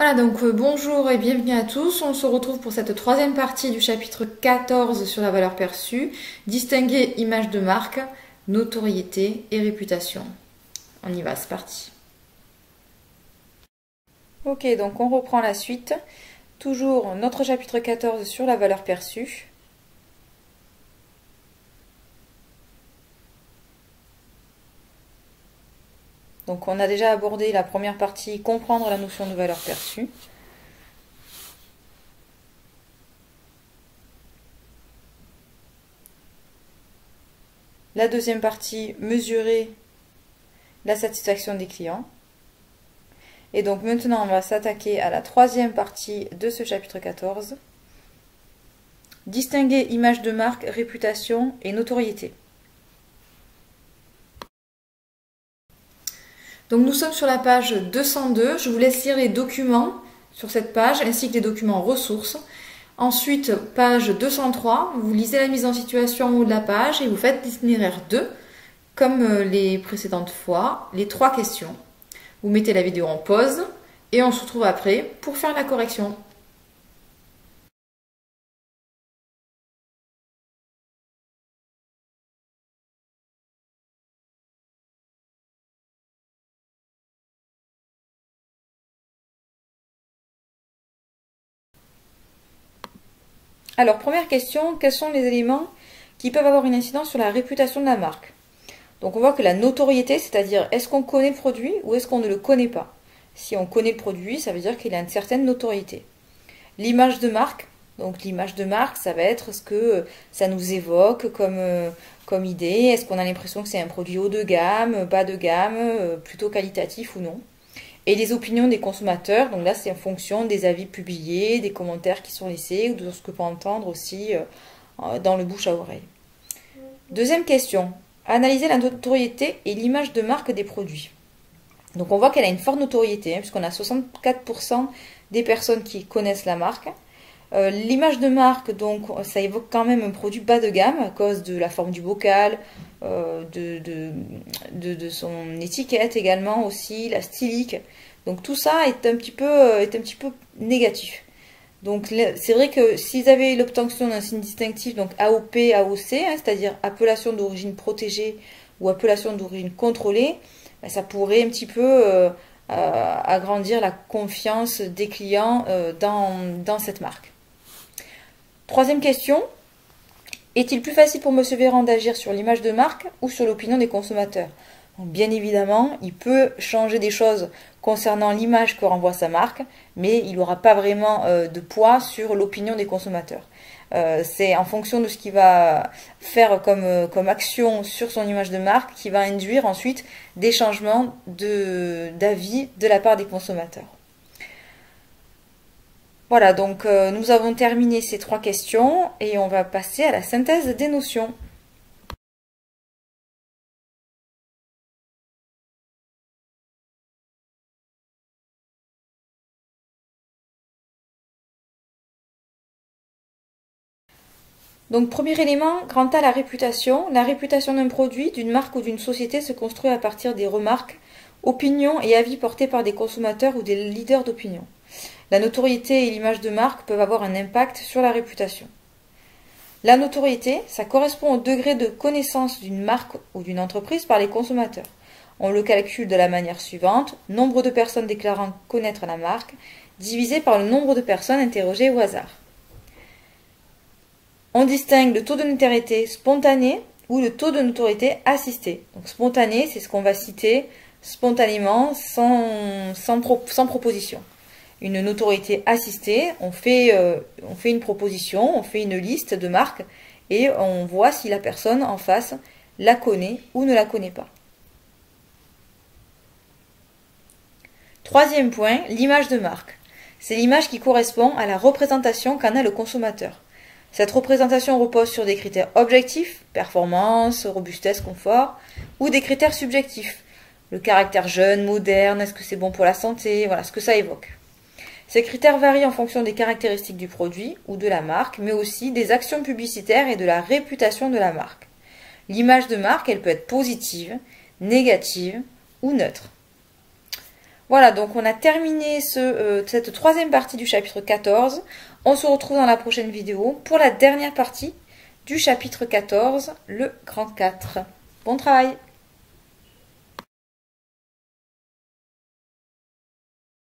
Voilà, donc bonjour et bienvenue à tous. On se retrouve pour cette troisième partie du chapitre 14 sur la valeur perçue. Distinguer image de marque, notoriété et réputation. On y va, c'est parti. Ok, donc on reprend la suite. Toujours notre chapitre 14 sur la valeur perçue. Donc on a déjà abordé la première partie, comprendre la notion de valeur perçue. La deuxième partie, mesurer la satisfaction des clients. Et donc maintenant on va s'attaquer à la troisième partie de ce chapitre 14. Distinguer image de marque, réputation et notoriété. Donc nous sommes sur la page 202. Je vous laisse lire les documents sur cette page ainsi que les documents ressources. Ensuite, page 203, vous lisez la mise en situation en haut de la page et vous faites l'itinéraire 2, comme les précédentes fois, les 3 questions. Vous mettez la vidéo en pause et on se retrouve après pour faire la correction. Alors, première question, quels sont les éléments qui peuvent avoir une incidence sur la réputation de la marque? Donc on voit que la notoriété, c'est-à-dire est-ce qu'on connaît le produit ou est-ce qu'on ne le connaît pas? Si on connaît le produit, ça veut dire qu'il a une certaine notoriété. L'image de marque, donc l'image de marque, ça va être ce que ça nous évoque comme idée. Est-ce qu'on a l'impression que c'est un produit haut de gamme, bas de gamme, plutôt qualitatif ou non? Et les opinions des consommateurs, donc là c'est en fonction des avis publiés, des commentaires qui sont laissés ou de ce que peut entendre aussi dans le bouche à oreille. Deuxième question, analyser la notoriété et l'image de marque des produits. Donc on voit qu'elle a une forte notoriété, puisqu'on a 64% des personnes qui connaissent la marque. L'image de marque, donc ça évoque quand même un produit bas de gamme à cause de la forme du bocal, de son étiquette également aussi, la stylique. Donc tout ça est un petit peu négatif. Donc c'est vrai que s'ils avaient l'obtention d'un signe distinctif, donc AOP, AOC, c'est-à-dire appellation d'origine protégée ou appellation d'origine contrôlée, ben, ça pourrait un petit peu agrandir la confiance des clients dans cette marque. Troisième question, est-il plus facile pour M. Véran d'agir sur l'image de marque ou sur l'opinion des consommateurs? Donc, bien évidemment, il peut changer des choses concernant l'image que renvoie sa marque, mais il n'aura pas vraiment de poids sur l'opinion des consommateurs. C'est en fonction de ce qu'il va faire comme action sur son image de marque qui va induire ensuite des changements d'avis de la part des consommateurs. Voilà, donc nous avons terminé ces 3 questions et on va passer à la synthèse des notions. Donc premier élément, quant à la réputation d'un produit, d'une marque ou d'une société se construit à partir des remarques, opinions et avis portés par des consommateurs ou des leaders d'opinion. La notoriété et l'image de marque peuvent avoir un impact sur la réputation. La notoriété, ça correspond au degré de connaissance d'une marque ou d'une entreprise par les consommateurs. On le calcule de la manière suivante, nombre de personnes déclarant connaître la marque, divisé par le nombre de personnes interrogées au hasard. On distingue le taux de notoriété spontané ou le taux de notoriété assisté. Donc spontané, c'est ce qu'on va citer spontanément, sans proposition. Une notoriété assistée, on fait une proposition, on fait une liste de marques et on voit si la personne en face la connaît ou ne la connaît pas. Troisième point, l'image de marque. C'est l'image qui correspond à la représentation qu'en a le consommateur. Cette représentation repose sur des critères objectifs, performance, robustesse, confort, ou des critères subjectifs. Le caractère jeune, moderne, est-ce que c'est bon pour la santé, voilà ce que ça évoque. Ces critères varient en fonction des caractéristiques du produit ou de la marque, mais aussi des actions publicitaires et de la réputation de la marque. L'image de marque, elle peut être positive, négative ou neutre. Voilà, donc on a terminé cette troisième partie du chapitre 14. On se retrouve dans la prochaine vidéo pour la dernière partie du chapitre 14, le grand 4. Bon travail!